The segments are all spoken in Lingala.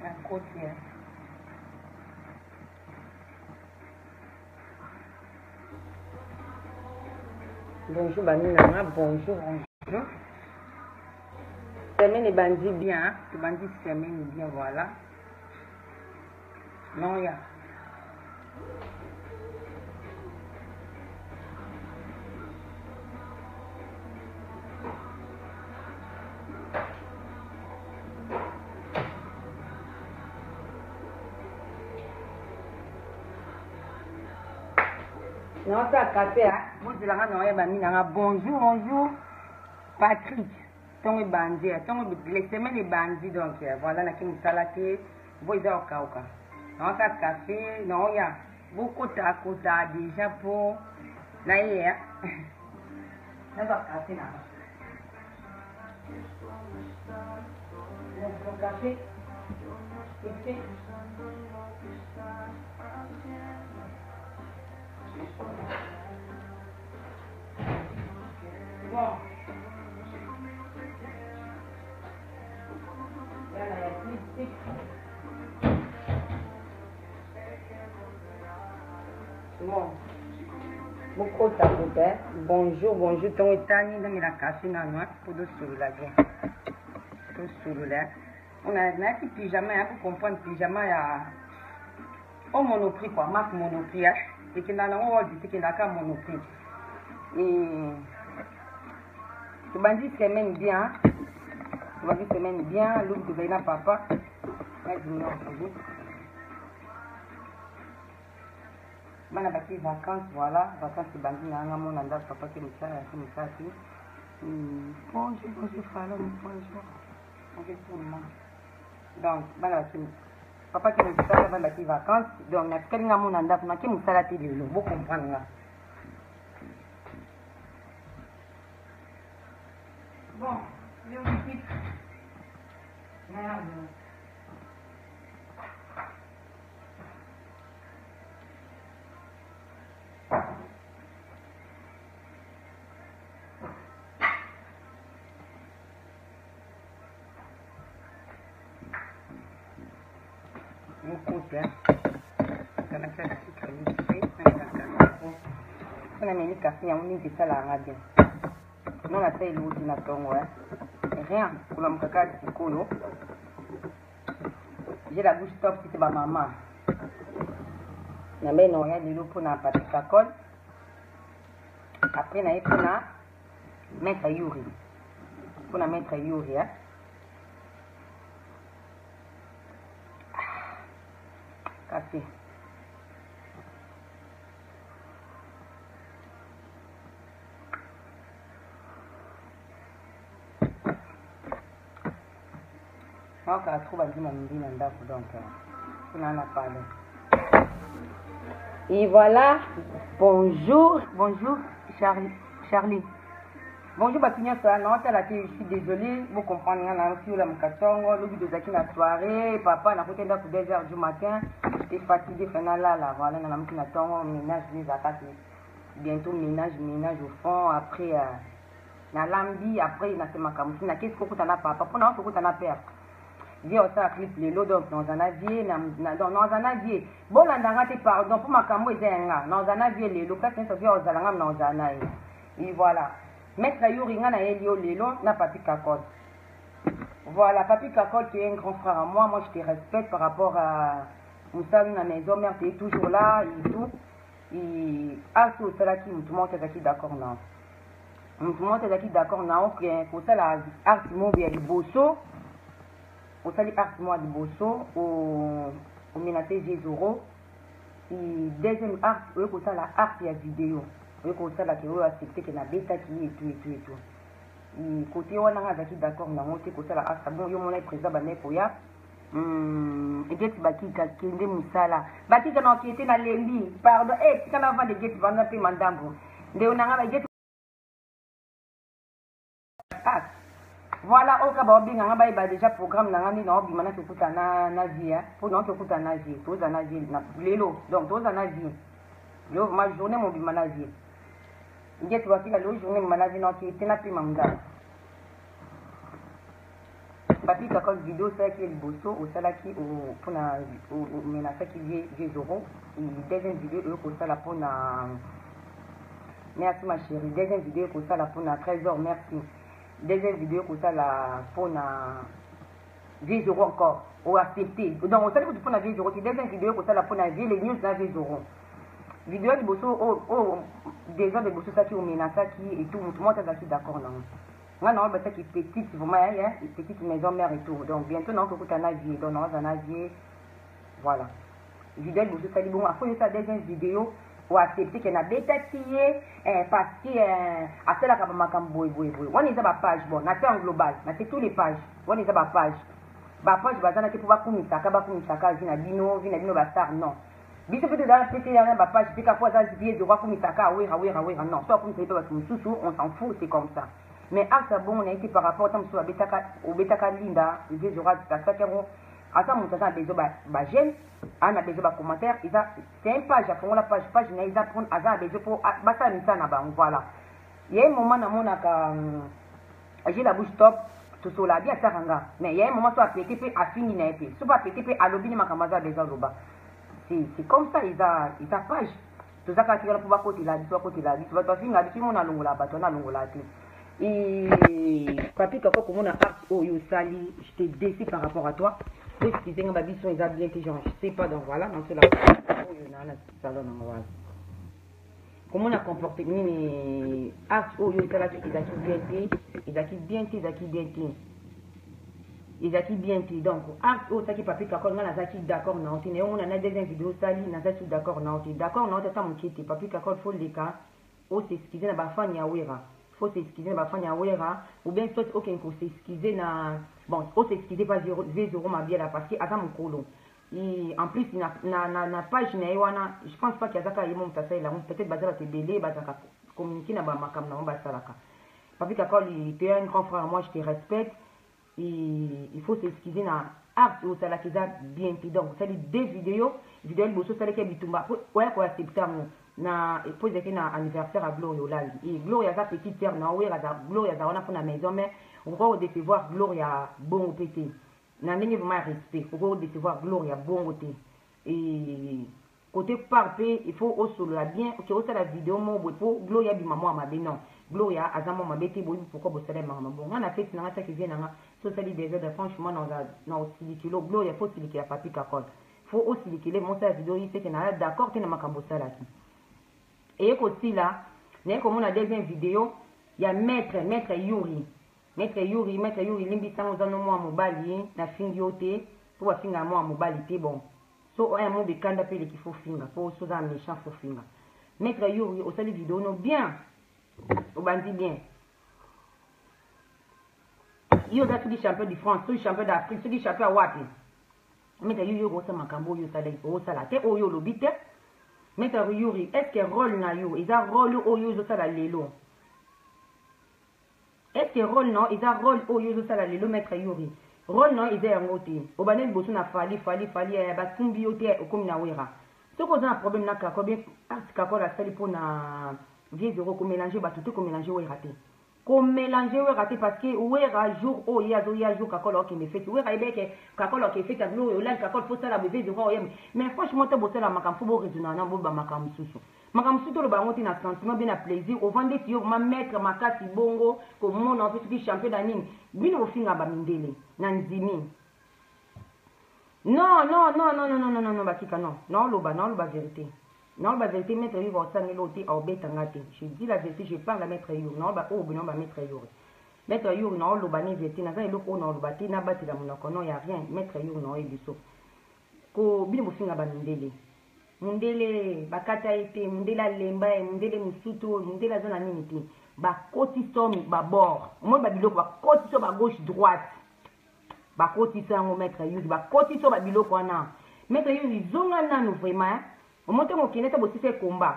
Un côté. Bonjour, Banina. Bonjour, bonjour. Semaine les bandits bien. Les bandits semaine bien, voilà. Non, il y a. Non, ça café, hein. Vous dites là, bonjour, bonjour. Patrick. Ton est bandit. Les semaines est bandit, donc voilà, là qui me salaté. Vous êtes au cas. Non, ça café, non, il y a beaucoup de côté déjà pour. Là, il y a. Là, ça café, là. Le café. Ici. Bon. Là, il y a plus de bon. Beaucoup de côté. Bonjour, bonjour. Ton état, il y a la café, non, pour de celui-là. Pour celui-là. On a un petit pyjama, pour comprendre pyjama, il y a. Au Monoprix, quoi, marque Monoprix, hein. Et qu'il y a un dit qu'il y a un Monoprix. Et. Tu m'as dit que c'est bien. Tu m'as dit que c'est bien. L'autre, tu vas papa. Vas-y, on a des vacances, voilà. Vacances, c'est bandit, on a mon anda, papa qui me ça. Bonjour, Fallon, bonjour. Donc, voilà, papa qui me dit ça, on a des vacances. Donc, on a fait mon anda, on a fait mon salade, vous comprenez. Bon, je vous dis. Merde. Mon compte, hein. On a fait la sécurité. On a mis le café, on a mis ça la radio. Non, la taille l'autre, on a ton, rien. Pour le caca du colo. J'ai la bouche top, c'était ma maman. On a mis rien de l'eau pour la pâte cacole. Après, on a pour la mettre à yuri. Pour la mettre à yuri, hein. Café. Donc, on trouve un donc, on en a parlé. Et voilà, bonjour, Charlie. Bonjour, Batignan, ça, non, je suis désolée, vous comprenez, on a reçu la moukatongo, le but de Zaki la soirée, papa, on a fait 2h du matin, j'étais fatiguée, là, voilà, on a mis la tongo, ménage, les attaques, bientôt ménage au fond, après, na lambi, après, on a fait ma camoufle, qu'est-ce que tu as papa, pour nous, tu as père. J'ai aussi clip les lots dans un avier, dans un avier. Bon, on a raté pardon pour ma camoufle, dans un avier, les lots, parce que ça vient aux alangam dans un avier. Et voilà. Maître Yoringa na Elio Lelo na Papi Kakol. Voilà, Papi Kakol qui est un grand frère à moi. Moi, je te respecte par rapport à Moussa na maison. Mère, tu es toujours là et tout. Et ah, c'est cela qui me montre qui d'accord non. Me montre qui d'accord non. Pour ça, la art mobile du bosso. Pour ça, l'art mobile du bosso au Minaté Gézoro. Et deuxième art, pour ça, la art et la vidéo. Oui, comme ça, là, qui a accepté que la bêta qui est tout. Et côté, on a d'accord, on a monté, comme ça, là, ah, bon, on est présent, on est pour ya. Et get baki, qui est moussala. Baki, qui était dans les lits, pardon, si on a vendu des get, on a fait mandambo. De on a get. Voilà, au cas où on a déjà programme, on a mis dans le mana qui coûte un avis, pour nous, qui coûte un avis, tous un avis, les lots, donc tous un avis. Yo, ma journée, mon bimanagi. Il y a la journée, mon maladie, non, qui était la plus manga. papi kakol vidéo ça qui est le bosso au sala qui pour na menasa qui vieux euros deuxième vidéo pour ça la pour na merci ma chérie deuxième vidéo pour ça la pour na 13h merci deuxième vidéo pour ça la pour na 10 euros encore ou accepter donc on sait que pour na 10 euros deuxième vidéo pour ça la pour na vie les news na 10 euros vidéo de bosso déjà de bosso ça qui au menasa qui et tout tout le monde est d'accord non. Moi, non, c'est qui petite, vraiment, hein, petite maison mère et tout. Donc, bientôt, non, que tu as un avier. Donc, non, un avier. Voilà. Vidéo, vous savez, bon, après, ça deuxième vidéo, ou accepter qu'il y a des bêta qui est, parce que, après, la capa macam boy. On est à ma page, bon, on a fait en global, on a fait toutes les pages. On est à ma page. Ma page, on a fait pour voir Misaka, vina bino, bastar, non. Biso peut-être dans la pété, dans ma page, c'est qu'à fois, ça, c'est de voir Misaka, oui, non. Soit comme c'est pas parce que nous, on s'en fout, c'est comme ça. Mais à ça bon on a été par rapport au Betaka Linda les jours à ça à ça mon ça des ba j'aime on a des commentaires c'est une page après la page ils apprennent à ça des pour basa mi ça na ba voilà il y a un moment na mon j'ai la bouche top tout sur la bien ça ranga mais il y a un moment soit pété pe a fini na épée soit pas pété pe a lobby makamaza des loba c'est comme ça ils a page tout ça quand tu vas pouvoir côté là tu vas toi finir tu mon alongola ba toi na longola et papi kako comme on a art oh yo sali je t'ai déçu par rapport à toi oui si c'est un baby sont ils a bien intelligent je sais pas donc voilà dans cela oh yo na salon voilà comment on a comporté ni art oh yo sala ils a bien donc art oh ça qui papi kako na za qui d'accord non tu on a des vidéos sali na za d'accord non ça mon qui papi kako faut les cas oh c'est ce qu'ils na ba fanya wera faut s'excuser na bafanya wera ou bien soit aucun faut s'excuser na bon faut s'excuser pas 0 ma bien là parce que ata mokolo et en plus na page na wana je pense pas qu'il y a zaka yemo mtasa ila peut-être bazala te belé bazaka communiquer na ba makam na ba salaka papi kakol il était un grand frère moi je te respecte et il faut s'excuser na art ou ça la kiza bien donc ça dit deux vidéos le bosso ça les bitumba ouais quoi accepter na pose que na anniversaire à Gloria Olali et Gloria sa petite terre na ouais la Gloria za wana pour la maison mais on va décevoir Gloria bon pété na ndenge vraiment respect on va décevoir Gloria bon côté et côté parfait il faut aussi la bien que aussi la vidéo mon pour Gloria bi maman ma non Gloria azamo ma bête boy pourquoi vous savez maman bon on a fait na ça qui vient na so ça dit des heures franchement na aussi kilo Gloria faut qu'il y a papi kakol faut aussi qu'il les monter la vidéo il fait que na d'accord que na makambo ça là et aussi là, comme on a deuxième vidéo, il y a maître Yuri. Maître Yuri, limbi sans nous moi mobali, na fingiote, pour finir moi mobalité bon. So un mot de kanda pele qu'il faut finir, pour so dans méchant faut finir. Maître Yuri, au salut vidéo non bien. Au bandit bien. Yo da tout champion de France, tout champion d'Afrique, tout champion à Wapi. Maître Yuri au sa makambo yo sa au salate, au yo lobite. Maître Yuri, est-ce que rôle na yo, ils a rôle au yo zo sala lelo. Est-ce que rôle non, ils a rôle au yo zo sala lelo maître Yuri. Rôle non, ils a ngoté. Au banel bosu na fali ba kumbi yote au comme na wera. Ce qu'on a un problème na ka combien ka la sali pour na 10 euros ko mélanger ba tout ko mélanger wera té. Ko mélanger wera té parce que wera jour au ya jour ka ko ki me fait. Wera ibeke ka ko ki fait tableau o la ka ko faut ça la 10 euros mais franchement te bosser la makam faut bo raisonner na bo ba makam susu. Makam susu le ba ngoti na sentiment bien na plaisir au vendre ti yo ma mettre makasi bongo ko mon en fait qui champion d'anine. Bino finga ba mindele na nzimi. Non, Batika, non, la vérité. Non, la vérité, maître Yuri va s'en l'ôter au bétangate. Je dis la vérité, je parle à maître Yuri. Non, maître Yuri. Maître Yuri, non, le bané vérité, n'a pas eu non, le bâti, n'a pas la monoko, non, il n'y a rien. Maître Yuri, non, il est sauf. Ko bino bufinga ba mundele. Mundele, bakata ete, mundela lemba, mundele musuto, mundela zona miniti. Ba koti somi, ba bord. Moi, ba biloko, ba koti so ba gauche, droite. Ba koti sango maître Yuri ba koti so ba biloko wana maître Yuri zonga nanu vraiment au monte mo kineta bo sise combat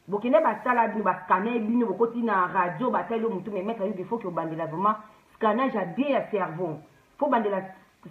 bo kine ba sala bi ba scanner bino bo koti na radio ba telo mutu mais maître Yuri il faut que bandela vraiment scannage a bien à cerveau faut bandela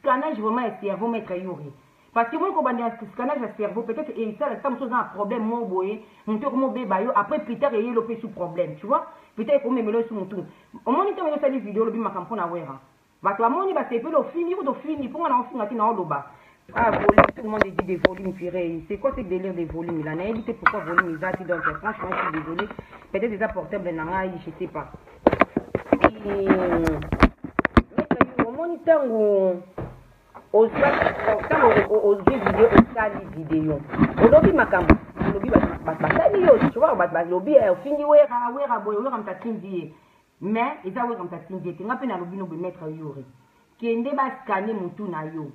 scannage vraiment à cerveau maître Yuri parce que moi ko bandela scannage à cerveau peut-être et ça ça me pose un problème mo boye mutu ko mo be ba yo après plus tard il le fait sous problème tu vois peut-être ko me melo sous mutu au monte mo sali vidéo lo bi makampo na wera bato bamoni basepeli ofini kuta ofini mpo nga na ofinga te na oloba volume, tout le monde dit des volumes purée. C'est quoi ce délire des volumes là? N'a évité pourquoi volume ils ont donc franchement je suis désolé. Peut-être des portables n'anga je sais pas. Au moniteur aux vidéo aux vidéo. Au lobby makambo. Au lobby basali yo tu vois bas lobby au fini wera boy wera mtatindi. Mais ils ont wera mtatindi. Tinga pe na lobby no be mettre yori. Kende ba scanner mutu na yo.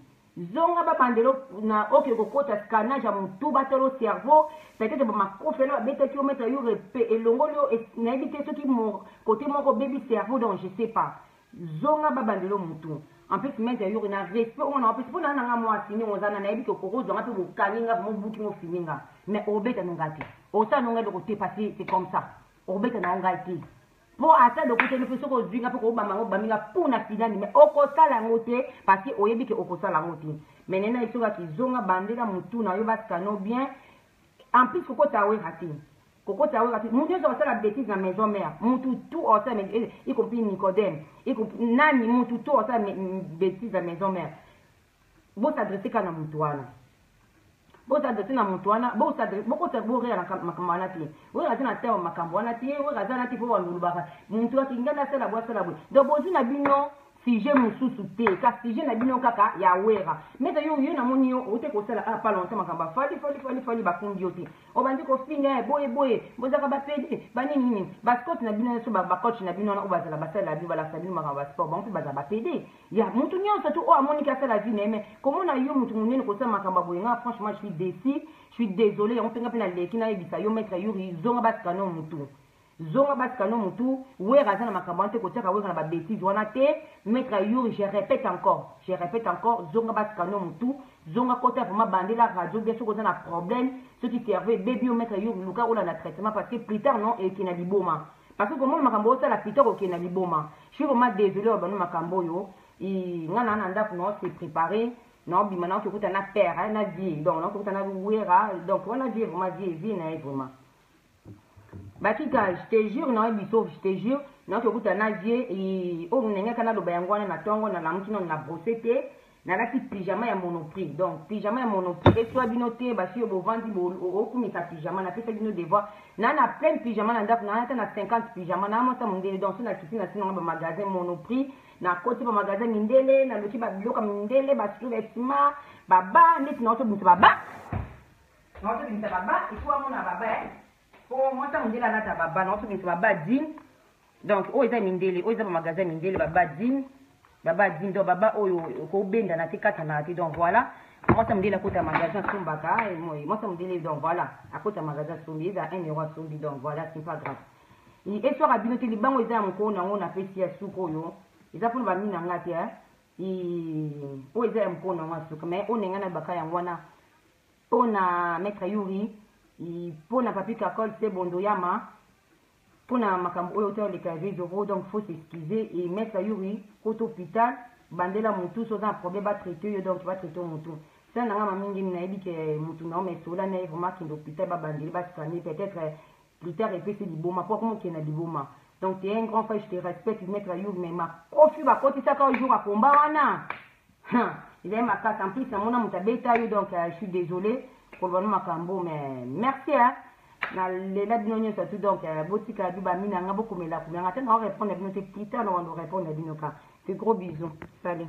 Zonga ba bandelo na oke kokota scannage ya mutu batelo cerveau peut-être ba makofelo ba beta kilomètre yo repe elongolo na éviter ce qui mon côté mon baby cerveau donc je sais pas zonga ba bandelo mutu en plus mettre yo na respect on en plus pour na nga moi sini on zana na éviter kokoko zonga pe bokaninga mo buki mo fininga mais obeta nongati o ça nonga de côté passé c'est comme ça obeta na ngati. Bon, à ça, le côté de ce qu'on dit, pour na finale, mais au costa la moté, parce que au yébi que au costa la moté. Mais nena ils sont là qui zonga bandé la moutou na yoba scano bien. En plus, Coco Tawe raté. Coco Tawe raté. Mon Dieu, ça va la bêtise dans la maison mère. Moutou tout en ça, mais y compris Nicodème. Y compris Nani, moutou tout en ça, bêtise dans la maison mère. Bon, s'adresser qu'à la moutouana. Bon s'adresser na mutwana bon s'adresser boko tabore na makamana ti we raza na tawo makambwana ti we raza na ti fo wanulubaka muntu akingana sala bwa donc bozu na bino sujet mususu te ka sujet na bino kaka ya wera meta yo na moni yo ote ko sala pas longtemps makamba fali bakundi yo ti o bandi ko finga boye bozaka ba pede bani nini baskot na bino so ba coach na bino na obazala basala bi bala sabino makamba sport bon fi baza ba pede ya muntu nyonso tu o amoni ka sala vi neme comment na yo muntu munene ko sala makamba boye nga franchement je suis désolé on penga pena leki na ebisa yo mettre yuri zonga baskano mutu zonga baskano mutu we raza na makambante ko tiaka we na ba bêtise wana te mettre yuri je répète encore zonga baskano mutu zonga kota vraiment bandela radio bien sûr qu'on a problème ce qui servait baby au mettre yuri luka ola na traitement parce que plus tard non et qui na liboma parce que comment makambo ça la plus tard qui na liboma je suis vraiment désolé au makambo yo i ngana na ndako no c'est préparé. Non, bi maintenant que tu as père, na vie, donc on a wera, donc on a vie vraiment vie na vraiment. Batika, je te jure non biso, je te jure, non que tu as vie et o nenga kana do bayangwana na tongo na lamkino na brossete, na la petite pyjama ya monoprix. Donc pyjama ya monoprix, soit binoté ba si bo vandi bo o kumi ka pyjama na pesa bino devoir. Na plein de pyjama na ndako na na 50 pyjama na mo ta mondele donc na kitina sino ba magasin monoprix. Na côté ba magasin mindele na loki ba biloka mindele ba sous vêtements baba ndeti na oto bintu baba na oto bintu baba il faut amona baba pour moi ça mindele na ta baba na oto bintu baba din donc o eza mindele o eza ba magasin mindele baba din donc baba oyo ko benda na tikata na ti donc voilà moi ça mindele kota magasin sumbaka moi ça mindele donc voilà à kota magasin sumbi za 1 euro sumbi donc voilà c'est pas grave et soir à binote libango eza mko na ngona pesi ya suko yo ils apprennent à mine en atia o eza mkono ngasuka mais on ngana bakaya ngwana pona mettre yuri pona papika col c'est bondo yama pona makambo oyo to le kavé zoro donc faut s'excuser et mettre yuri au hôpital bandela mutu so un problème ba traiter donc va traiter mutu ça na ngama mingi na ebi ke mutu na mais sola na vraiment ki l'hôpital ba bandeli ba scanner peut-être plus tard et puis c'est du boma pour comment qu'il y a du boma. Donc, tu es un grand frère, je te respecte, je mettre à you, mais ma profi va côté ça quand il joue à combat, il est ma carte en plus, c'est mon âme, donc je suis désolé pour le ma cambo, mais merci, hein. Na lela binonyo surtout donc botika biba mina ngabo komela kumanga tena on répondre à binote plus tard on va répondre à binoka. C'est gros bisous. Salut.